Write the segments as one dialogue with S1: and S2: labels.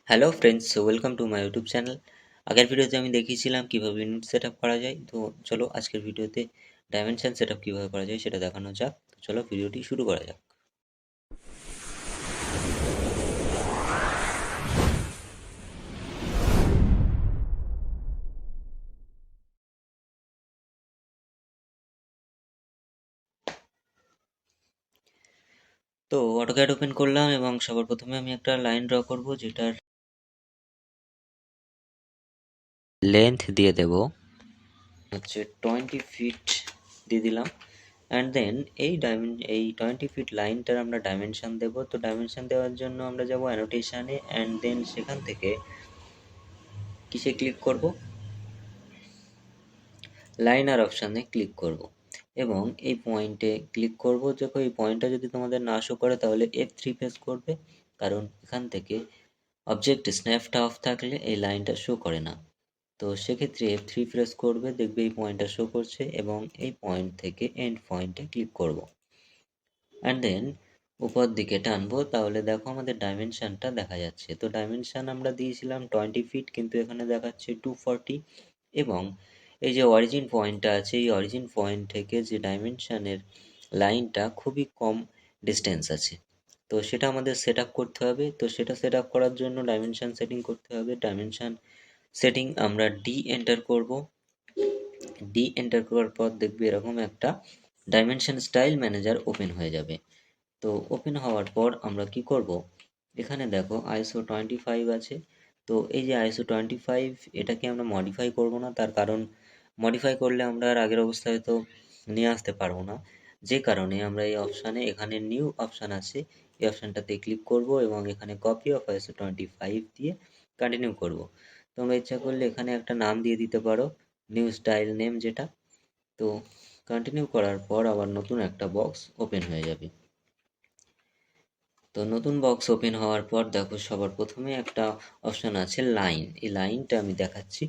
S1: Hello friends, welcome to my YouTube channel. আগের ভিডিওতে আমি দেখিয়েছিলাম কীভাবে ইউনিট সেট আপ করা যায়। তো চলো আজকের ভিডিওতে ডাইমেনশন সেট আপ কীভাবে করা যায় সেটা দেখানো যাক। তো চলো ভিডিওটি শুরু করা যাক। তো অটোক্যাড ওপেন করলাম এবং সবার প্রথমে আমি একটা লাইন ড্র করব, যেটার লেন্থ দিয়ে দেব হচ্ছে 20 ফিট দিয়ে দিলাম। অ্যান্ড দেন এই 20 ফিট লাইনটার আমরা ডাইমেনশন দেব। তো ডাইমেনশন দেওয়ার জন্য আমরা যাব অ্যানোটেশানে, অ্যান্ড দেন সেখান থেকে কিসে ক্লিক করব, লাইনার অপশানে ক্লিক করব এবং এই পয়েন্টে ক্লিক করব। দেখো এই পয়েন্টটা যদি তোমাদের না শো করে তাহলে F3 প্রেস করবে, কারণ এখান থেকে অবজেক্ট স্ন্যাপটা অফ থাকলে এই লাইনটা শো করে না। তো সেক্ষেত্রে F3 প্রেস করবে, দেখবে এই পয়েন্টটা শো করছে এবং এই পয়েন্ট থেকে এন্ড পয়েন্টে ক্লিক করব অ্যান্ড দেন উপর দিকে টানবো, তাহলে দেখো আমাদের ডাইমেনশনটা দেখা যাচ্ছে। তো ডাইমেনশন আমরা দিয়েছিলাম 20 ফিট, কিন্তু এখানে দেখাচ্ছে 240 এবং এই যে অরিজিন পয়েন্টটা আছে, এই অরিজিন পয়েন্ট থেকে যে ডাইমেনশনের লাইনটা খুবই কম ডিস্টেন্স আছে। তো সেটা আমাদের সেট আপ করতে হবে। তো সেটা সেট আপ করার জন্য ডাইমেনশন সেটিং করতে হবে। ডাইমেনশন সেটিং আমরা ডি এন্টার করব। ডি এন্টার করার পর দেখবে এরকম একটা ডাইমেনশন স্টাইল ম্যানেজার ওপেন হয়ে যাবে। তো ওপেন হওয়ার পর আমরা কি করব, এখানে দেখো আইএসও 25 আছে। তো এই যে আইএসও 25, এটাকে আমরা মডিফাই করব না, তার কারণ মডিফাই করলে আমরা আর আগের অবস্থায় তো নিয়ে আসতে পারবো না। যে কারণে আমরা এই অপশানে, এখানে নিউ অপশান আছে, এই অপশানটাতে ক্লিক করব এবং এখানে কপি অফ আইএসও 25 দিয়ে কন্টিনিউ করব। তোমরা ইচ্ছা করলে এখানে একটা নাম দিয়ে দিতে পারো, নিউ স্টাইল নেম যেটা। তো কন্টিনিউ করার পর আবার নতুন একটা বক্স ওপেন হয়ে যাবে। তো নতুন বক্স ওপেন হওয়ার পর দেখো সবার প্রথমে একটা অপশান আছে লাইন, এই লাইনটা আমি দেখাচ্ছি।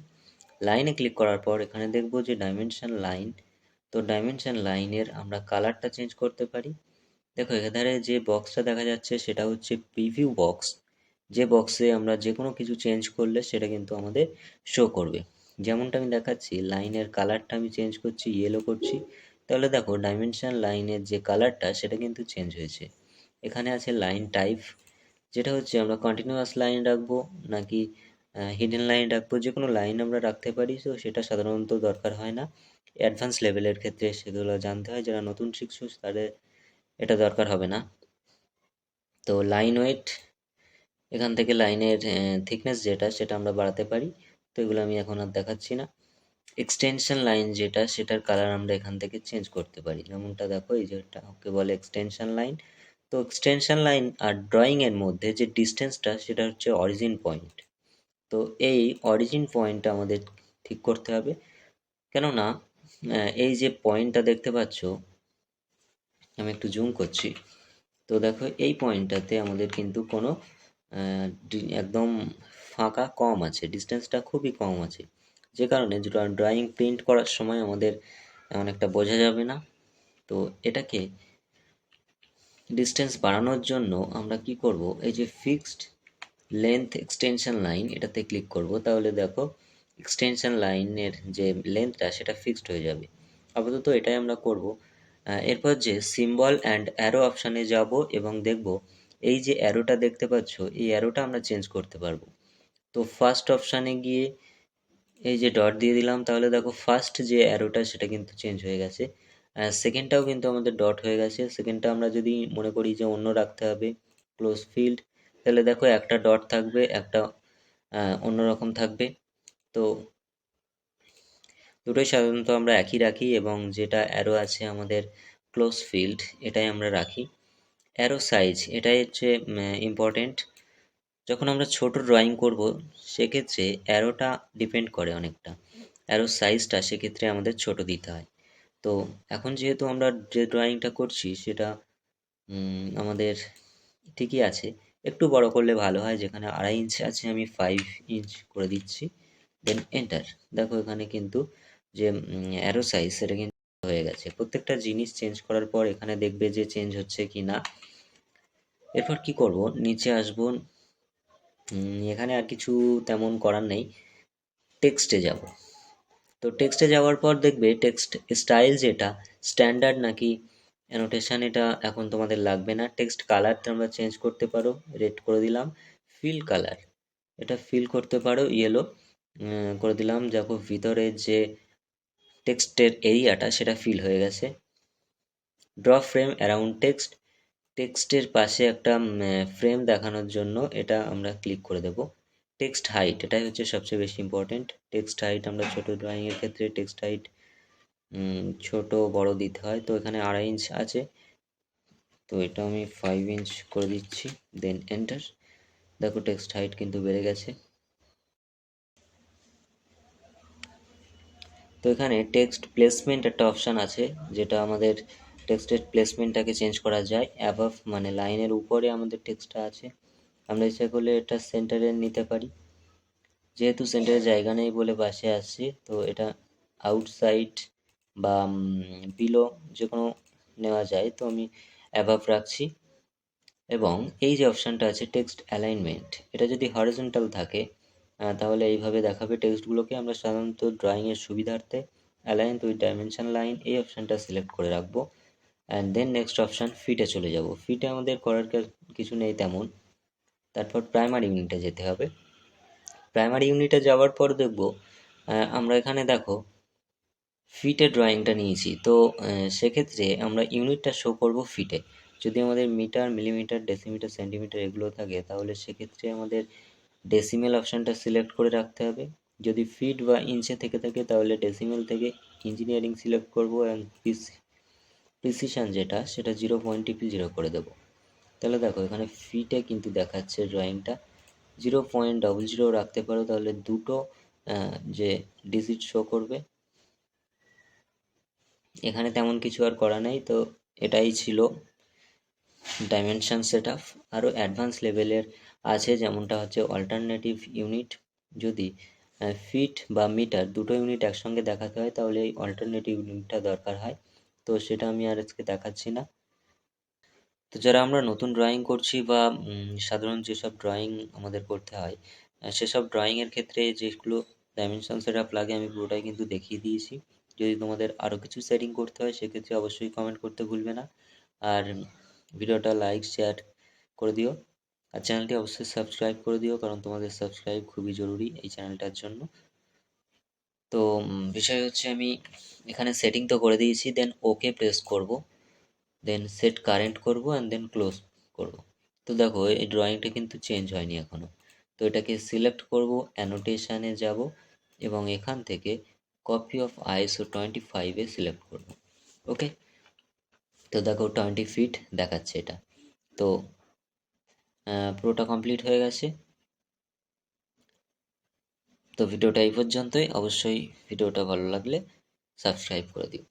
S1: লাইনে ক্লিক করার পর এখানে দেখবো যে ডাইমেনশন লাইন। তো ডাইমেনশন লাইনের আমরা কালারটা চেঞ্জ করতে পারি। দেখো এখানে যে বক্সটা দেখা যাচ্ছে সেটা হচ্ছে প্রিভিউ বক্স, যে বক্সে আমরা যে কোনো কিছু চেঞ্জ করলে সেটা কিন্তু আমাদের শো করবে। যেমনটা আমি দেখাচ্ছি, লাইনের কালারটা আমি চেঞ্জ করছি, ইয়েলো করছি, তাহলে দেখো ডাইমেনশন লাইনের যে কালারটা সেটা কিন্তু চেঞ্জ হয়েছে। এখানে আছে লাইন টাইপ, যেটা হচ্ছে আমরা কন্টিনিউয়াস লাইন রাখবো নাকি হিডেন লাইন রাখবো, যে কোনো লাইন আমরা রাখতে পারি। তো সেটা সাধারণত দরকার হয় না, অ্যাডভান্স লেভেলের ক্ষেত্রে সেগুলো জানতে হয়। যারা নতুন শিখছো তাদের এটা দরকার হবে না। তো লাইন ওয়েট, এখান থেকে লাইনের থিকনেস যেটা সেটা আমরা বাড়াতে পারি। তো এগুলো আমি এখন আর দেখাচ্ছি না। এক্সটেনশন লাইন যেটা, সেটার কালার আমরা এখান থেকে চেঞ্জ করতে পারি। যেমনটা দেখো এই যেটা ওকে বলে এক্সটেনশন লাইন। তো এক্সটেনশন লাইন আর ড্রয়িংয়ের মধ্যে যে ডিস্টেন্সটা সেটা হচ্ছে অরিজিন পয়েন্ট। তো এই অরিজিন পয়েন্টটা আমাদের ঠিক করতে হবে, কেননা এই যে পয়েন্টটা দেখতে পাচ্ছ, আমি একটু জুম করছি। তো দেখো এই পয়েন্টটাতে আমাদের কিন্তু কোনো একদম ফাঁকা কম আছে, ডিস্টেন্সটা খুবই কম আছে, যে কারণে ড্রয়িং প্রিন্ট করার সময় আমাদের অনেকটা বোঝা যাবে না। তো এটাকে ডিস্টেন্স বাড়ানোর জন্য আমরা কি করব, এই যে ফিক্সড লেন্থ এক্সটেনশন লাইন, এটাতে ক্লিক করব, তাহলে দেখো এক্সটেনশন লাইনের যে লেন্থটা সেটা ফিক্সড হয়ে যাবে। আপাতত এটাই আমরা করব। এরপর যে সিম্বল অ্যান্ড অ্যারো অপশানে যাব এবং দেখব এই যে অ্যারোটা দেখতে পাচ্ছ, এই অ্যারোটা আমরা চেঞ্জ করতে পারবো। তো ফার্স্ট অপশানে গিয়ে এই যে ডট দিয়ে দিলাম, তাহলে দেখো ফার্স্ট যে অ্যারোটা সেটা কিন্তু চেঞ্জ হয়ে গেছে। সেকেন্ডটাও কিন্তু আমাদের ডট হয়ে গেছে। সেকেন্ডটা আমরা যদি মনে করি যে অন্য রাখতে হবে, ক্লোজ ফিল্ড, তাহলে দেখো একটা ডট থাকবে, একটা অন্যরকম থাকবে। তো দুটোই সাধারণত আমরা একই রাখি এবং যেটা অ্যারো আছে আমাদের ক্লোজ ফিল্ড, এটাই আমরা রাখি। অ্যারো সাইজ, এটাই হচ্ছে ইম্পর্টেন্ট। যখন আমরা ছোট ড্রয়িং করব সেক্ষেত্রে অ্যারোটা ডিপেন্ড করে অনেকটা, অ্যারো সাইজটা সেক্ষেত্রে আমাদের ছোট দিতে হয়। তো এখন যেহেতু আমরা যে ড্রয়িংটা করছি সেটা আমাদের ঠিকই আছে, একটু বড় করলে ভালো হয়। যেখানে 2.5 ইঞ্চ আছে আমি 5 ইঞ্চ করে দিচ্ছি, দেন এন্টার। দেখো এখানে কিন্তু যে অ্যারো সাইজ সেটা কিন্তু হয়ে গেছে। প্রত্যেকটা জিনিস চেঞ্জ করার পর এখানে দেখবে যে চেঞ্জ হচ্ছে কি না। এরপর কি করব, নিচে আসবো, এখানে আর কিছু তেমন করার নেই, টেক্সটে যাব। তো টেক্সটে যাওয়ার পর দেখবে টেক্সট স্টাইল যেটা স্ট্যান্ডার্ড নাকি অ্যানোটেশন, এটা এখন তোমাদের লাগবে না। টেক্সট কালার তোমরা চেঞ্জ করতে পারো, রেড করে দিলাম। ফিল কালার, এটা ফিল করতে পারো ইয়েলো করে দিলাম। দেখো ভিতরে যে টেক্সটের এরিয়াটা সেটা ফিল হয়ে গেছে। ড্র ফ্রেম অ্যারাউন্ড টেক্সট, টেক্সটের পাশে একটা ফ্রেম দেখানোর জন্য এটা আমরা ক্লিক করে দেব। টেক্সট হাইট, এটাই হচ্ছে সবচেয়ে বেশি ইম্পর্টেন্ট। টেক্সট হাইট আমরা ছোট ড্রয়িংয়ের ক্ষেত্রে টেক্সট হাইট ছোট বড় দিতে হয়, তো এখানে 2.5 ইঞ্চ আছে, তো এটা আমি 5 ইঞ্চ করে দিচ্ছি, দেন এন্টার। দেখো টেক্সট হাইট কিন্তু বেড়ে গেছে। তো এখানে টেক্সট প্লেসমেন্ট একটা অপশান আছে, যেটা আমাদের টেক্সটের প্লেসমেন্টটাকে চেঞ্জ করা যায়। অ্যাবাভ মানে লাইনের উপরে আমাদের টেক্সটটা আছে, আমরা ইচ্ছা করলে এটা সেন্টারে নিতে পারি। যেহেতু সেন্টারে জায়গা নেই বলে পাশে আসছি, তো এটা আউটসাইড বা বিলো যে কোনো নেওয়া যায়, তো আমি অ্যাবাভ রাখছি। এবং এই যে অপশানটা আছে টেক্সট অ্যালাইনমেন্ট, এটা যদি হরিজন্টাল থাকে তাহলে এইভাবে দেখাবে টেক্সটগুলোকে। আমরা সাধারণত ড্রয়িংয়ের সুবিধার্থে অ্যালাইন উইথ ডাইমেনশন লাইন এই অপশানটা সিলেক্ট করে রাখবো। অ্যান্ড দেন নেক্সট অপশান ফিটে চলে যাব। ফিটে আমাদের করার কিছু নেই তেমন। তারপর প্রাইমারি ইউনিটে যেতে হবে। প্রাইমারি ইউনিটে যাওয়ার পর দেখব আমরা এখানে দেখো ফিটে ড্রয়িংটা নিয়েছি, তো সেক্ষেত্রে আমরা ইউনিটটা শো করব ফিটে। যদি আমাদের মিটার, মিলিমিটার, ডেসিমিটার, সেন্টিমিটার এগুলো থাকে, তাহলে সেক্ষেত্রে আমাদের ডেসিমেল অপশানটা সিলেক্ট করে রাখতে হবে। যদি ফিট বা ইঞ্চে থেকে থাকে তাহলে ডেসিমেল থেকে ইঞ্জিনিয়ারিং সিলেক্ট করব, এবং প্রিসিশন যেটা সেটা 0.00 করে দেবো। তাহলে দেখো এখানে ফিটে কিন্তু দেখাচ্ছে ড্রয়িংটা। 0.00 রাখতে পারো, তাহলে দুটো যে ডিজিট শো করবে। এখানে তেমন কিছু আর করা নেই, তো এটাই ছিল ডাইমেনশন সেট আপ। আরও অ্যাডভান্স লেভেলের আছে, যেমনটা হচ্ছে অল্টারনেটিভ ইউনিট। যদি ফিট বা মিটার দুটো ইউনিট একসঙ্গে দেখাতে হয়, তাহলে এই অল্টারনেটিভ ইউনিটটা দরকার হয়, তো সেটা আমি আর আজকে দেখাচ্ছি না। তো যারা আমরা নতুন ড্রয়িং করছি বা সাধারণ যেসব ড্রয়িং আমাদের করতে হয়, সেসব ড্রয়িংয়ের ক্ষেত্রে যেগুলো ডাইমেনশন সেট আপ লাগে আমি পুরোটাই কিন্তু দেখিয়ে দিয়েছি। যদি তোমাদের আরও কিছু সেটিং করতে হয় সেক্ষেত্রে অবশ্যই কমেন্ট করতে ভুলবে না। আর ভিডিওটা লাইক শেয়ার করে দিও, আর চ্যানেলটি অবশ্যই সাবস্ক্রাইব করে দিও, কারণ তোমাদের সাবস্ক্রাইব খুবই জরুরি এই চ্যানেলটার জন্য। তো বিষয় হচ্ছে আমি এখানে সেটিং তো করে দিয়েছি, দেন ওকে প্রেস করব, দেন সেট কারেন্ট করব, অ্যান্ড দেন ক্লোজ করব। তো দেখো এই ড্রয়িংটা কিন্তু চেঞ্জ হয়নি এখনও। তো এটাকে সিলেক্ট করব, অ্যানোটেশানে যাব, এবং এখান থেকে কপি অফ আইএসও 25-এ সিলেক্ট করব। ওকে, তো দেখো 20 ফিট দেখাচ্ছে এটা। তো পুরোটা কমপ্লিট হয়ে গেছে। তো ভিডিওটা এই পর্যন্তই। অবশ্যই ভিডিওটা ভালো লাগলে সাবস্ক্রাইব করে দিও।